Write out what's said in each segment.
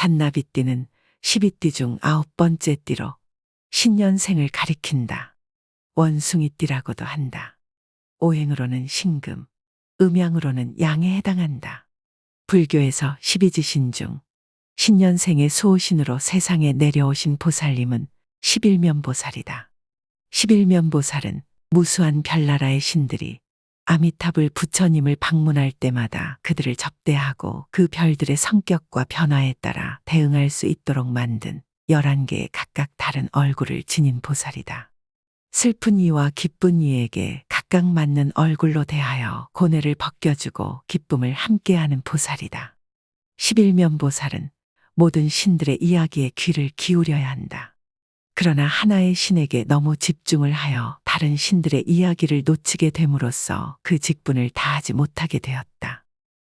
잔나비띠는 12띠 중 9번째 띠로 신년생을 가리킨다. 원숭이띠라고도 한다. 오행으로는 신금, 음양으로는 양에 해당한다. 불교에서 12지신 중 신년생의 수호신으로 세상에 내려오신 보살님은 11면보살이다. 11면보살은 무수한 별나라의 신들이 아미타불 부처님을 방문할 때마다 그들을 접대하고 그 별들의 성격과 변화에 따라 대응할 수 있도록 만든 11개의 각각 다른 얼굴을 지닌 보살이다. 슬픈 이와 기쁜 이에게 각각 맞는 얼굴로 대하여 고뇌를 벗겨주고 기쁨을 함께하는 보살이다. 11면보살은 모든 신들의 이야기에 귀를 기울여야 한다. 그러나 하나의 신에게 너무 집중을 하여 다른 신들의 이야기를 놓치게 됨으로써 그 직분을 다하지 못하게 되었다.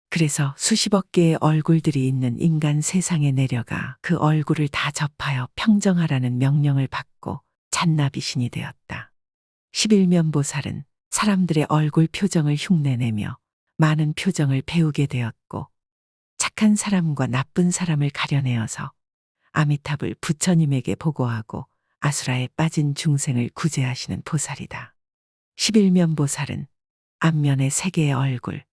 그래서 수십억 개의 얼굴들이 있는 인간 세상에 내려가 그 얼굴을 다 접하여 평정하라는 명령을 받고 잔나비 신이 되었다. 11면보살은 사람들의 얼굴 표정을 흉내내며 많은 표정을 배우게 되었고 착한 사람과 나쁜 사람을 가려내어서 아미타불 부처님에게 보고하고 아수라에 빠진 중생을 구제하시는 보살이다. 11면보살은 앞면에 3개의 얼굴,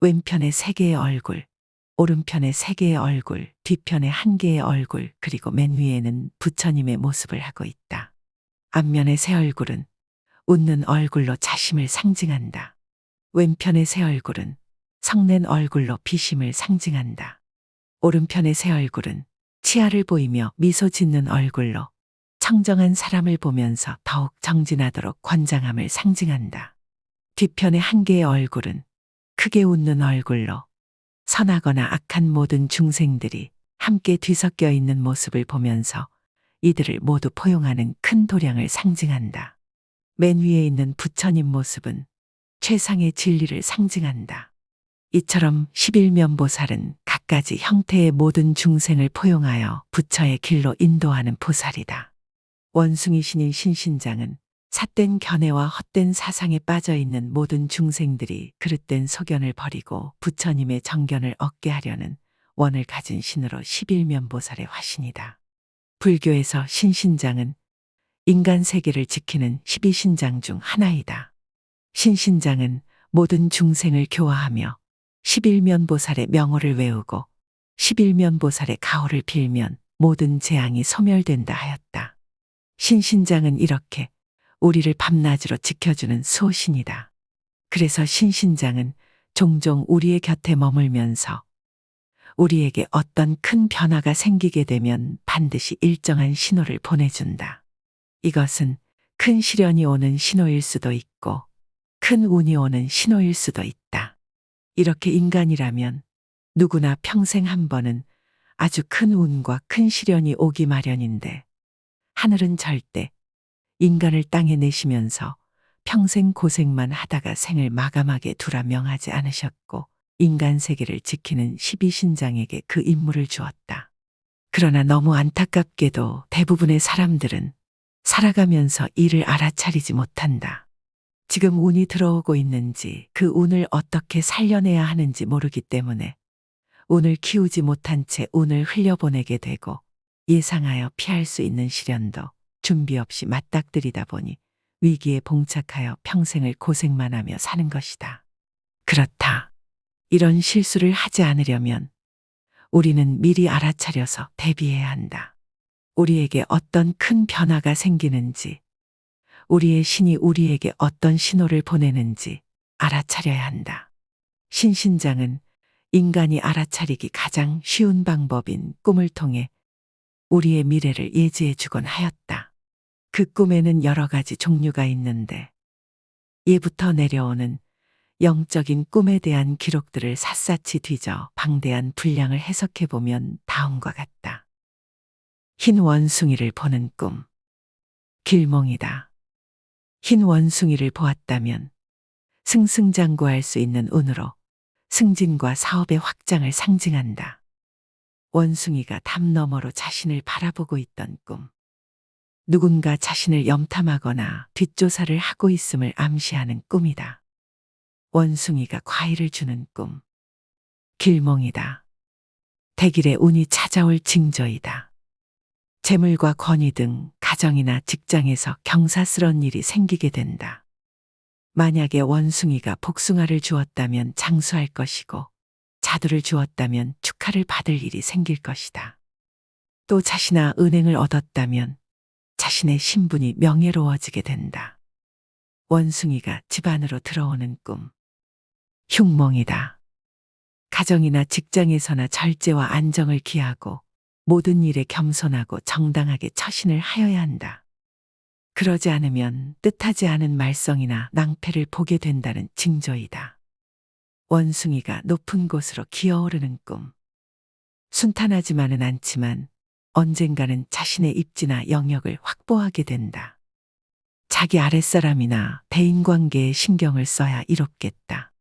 왼편에 3개의 얼굴, 오른편에 3개의 얼굴, 뒤편에 1개의 얼굴, 그리고 맨 위에는 부처님의 모습을 하고 있다. 앞면의 새 얼굴은 웃는 얼굴로 자심을 상징한다. 왼편의 새 얼굴은 성낸 얼굴로 비심을 상징한다. 오른편의 새 얼굴은 치아를 보이며 미소 짓는 얼굴로 청정한 사람을 보면서 더욱 정진하도록 권장함을 상징한다. 뒤편의 1개의 얼굴은 크게 웃는 얼굴로 선하거나 악한 모든 중생들이 함께 뒤섞여 있는 모습을 보면서 이들을 모두 포용하는 큰 도량을 상징한다. 맨 위에 있는 부처님 모습은 최상의 진리를 상징한다. 이처럼 11면보살은 갖가지 형태의 모든 중생을 포용하여 부처의 길로 인도하는 보살이다. 원숭이 신인 신신장은 삿된 견해와 헛된 사상에 빠져 있는 모든 중생들이 그릇된 소견을 버리고 부처님의 정견을 얻게 하려는 원을 가진 신으로 11면보살의 화신이다. 불교에서 신신장은 인간 세계를 지키는 12신장 중 하나이다. 신신장은 모든 중생을 교화하며 11면보살의 명호를 외우고 11면보살의 가호를 빌면 모든 재앙이 소멸된다 하였다. 신신장은 이렇게 우리를 밤낮으로 지켜주는 수호신이다. 그래서 신신장은 종종 우리의 곁에 머물면서 우리에게 어떤 큰 변화가 생기게 되면 반드시 일정한 신호를 보내준다. 이것은 큰 시련이 오는 신호일 수도 있고 큰 운이 오는 신호일 수도 있다. 이렇게 인간이라면 누구나 평생 한 번은 아주 큰 운과 큰 시련이 오기 마련인데 하늘은 절대 인간을 땅에 내시면서 평생 고생만 하다가 생을 마감하게 두라 명하지 않으셨고 인간 세계를 지키는 12신장에게 그 임무를 주었다. 그러나 너무 안타깝게도 대부분의 사람들은 살아가면서 이를 알아차리지 못한다. 지금 운이 들어오고 있는지 그 운을 어떻게 살려내야 하는지 모르기 때문에 운을 키우지 못한 채 운을 흘려보내게 되고 예상하여 피할 수 있는 시련도 준비 없이 맞닥뜨리다 보니 위기에 봉착하여 평생을 고생만 하며 사는 것이다. 그렇다. 이런 실수를 하지 않으려면 우리는 미리 알아차려서 대비해야 한다. 우리에게 어떤 큰 변화가 생기는지, 우리의 신이 우리에게 어떤 신호를 보내는지 알아차려야 한다. 신신장은 인간이 알아차리기 가장 쉬운 방법인 꿈을 통해 우리의 미래를 예지해 주곤 하였다. 그 꿈에는 여러 가지 종류가 있는데 예부터 내려오는 영적인 꿈에 대한 기록들을 샅샅이 뒤져 방대한 분량을 해석해 보면 다음과 같다. 흰 원숭이를 보는 꿈. 길몽이다. 흰 원숭이를 보았다면 승승장구할 수 있는 운으로 승진과 사업의 확장을 상징한다. 원숭이가 담 너머로 자신을 바라보고 있던 꿈. 누군가 자신을 염탐하거나 뒷조사를 하고 있음을 암시하는 꿈이다. 원숭이가 과일을 주는 꿈. 길몽이다. 대길의 운이 찾아올 징조이다. 재물과 권위 등 가정이나 직장에서 경사스런 일이 생기게 된다. 만약에 원숭이가 복숭아를 주었다면 장수할 것이고 자두를 주었다면 축하를 받을 일이 생길 것이다. 또 자시나 은행을 얻었다면 자신의 신분이 명예로워지게 된다. 원숭이가 집 안으로 들어오는 꿈. 흉몽이다. 가정이나 직장에서나 절제와 안정을 기하고 모든 일에 겸손하고 정당하게 처신을 하여야 한다. 그러지 않으면 뜻하지 않은 말썽이나 낭패를 보게 된다는 징조이다. 원숭이가 높은 곳으로 기어오르는 꿈. 순탄하지만은 않지만 언젠가는 자신의 입지나 영역을 확보하게 된다. 자기 아랫사람이나 대인관계에 신경을 써야 이롭겠다.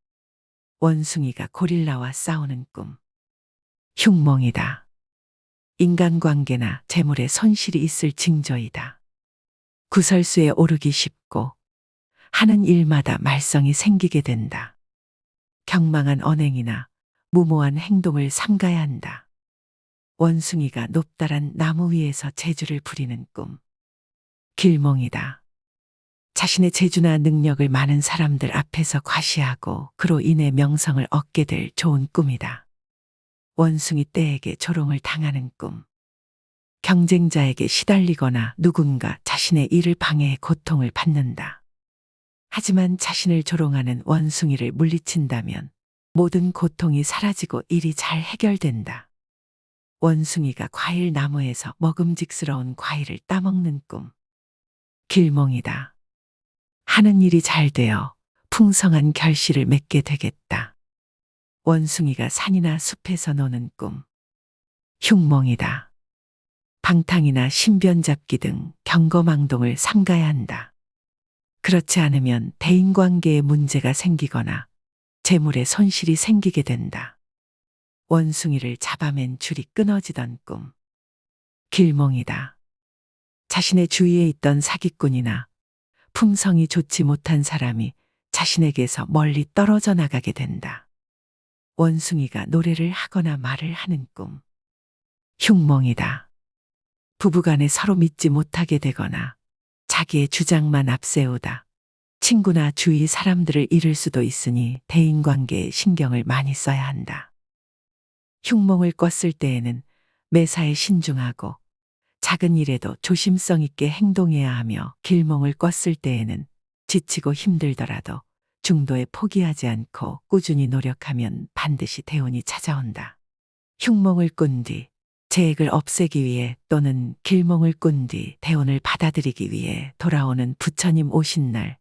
원숭이가 고릴라와 싸우는 꿈. 흉몽이다. 인간관계나 재물에 손실이 있을 징조이다. 구설수에 오르기 쉽고 하는 일마다 말썽이 생기게 된다. 경망한 언행이나 무모한 행동을 삼가야 한다. 원숭이가 높다란 나무 위에서 재주를 부리는 꿈. 길몽이다. 자신의 재주나 능력을 많은 사람들 앞에서 과시하고 그로 인해 명성을 얻게 될 좋은 꿈이다. 원숭이 떼에게 조롱을 당하는 꿈. 경쟁자에게 시달리거나 누군가 자신의 일을 방해해 고통을 받는다. 하지만 자신을 조롱하는 원숭이를 물리친다면 모든 고통이 사라지고 일이 잘 해결된다. 원숭이가 과일 나무에서 먹음직스러운 과일을 따먹는 꿈. 길몽이다. 하는 일이 잘 되어 풍성한 결실을 맺게 되겠다. 원숭이가 산이나 숲에서 노는 꿈. 흉몽이다. 방탕이나 신변 잡기 등 경거망동을 삼가야 한다. 그렇지 않으면 대인관계에 문제가 생기거나 재물에 손실이 생기게 된다. 원숭이를 잡아맨 줄이 끊어지던 꿈. 길몽이다. 자신의 주위에 있던 사기꾼이나 품성이 좋지 못한 사람이 자신에게서 멀리 떨어져 나가게 된다. 원숭이가 노래를 하거나 말을 하는 꿈. 흉몽이다. 부부간에 서로 믿지 못하게 되거나 자기의 주장만 앞세우다 친구나 주위 사람들을 잃을 수도 있으니 대인관계에 신경을 많이 써야 한다. 흉몽을 꿨을 때에는 매사에 신중하고 작은 일에도 조심성 있게 행동해야 하며 길몽을 꿨을 때에는 지치고 힘들더라도 중도에 포기하지 않고 꾸준히 노력하면 반드시 대운이 찾아온다. 흉몽을 꾼 뒤 재액을 없애기 위해 또는 길몽을 꾼 뒤 대운을 받아들이기 위해 돌아오는 부처님 오신 날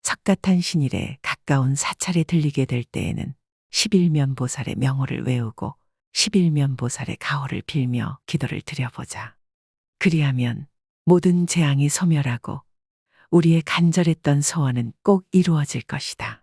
석가탄 신일에 가까운 사찰에 들리게 될 때에는 11면 보살의 명호를 외우고 11면 보살의 가호를 빌며 기도를 드려보자. 그리하면 모든 재앙이 소멸하고 우리의 간절했던 소원은 꼭 이루어질 것이다.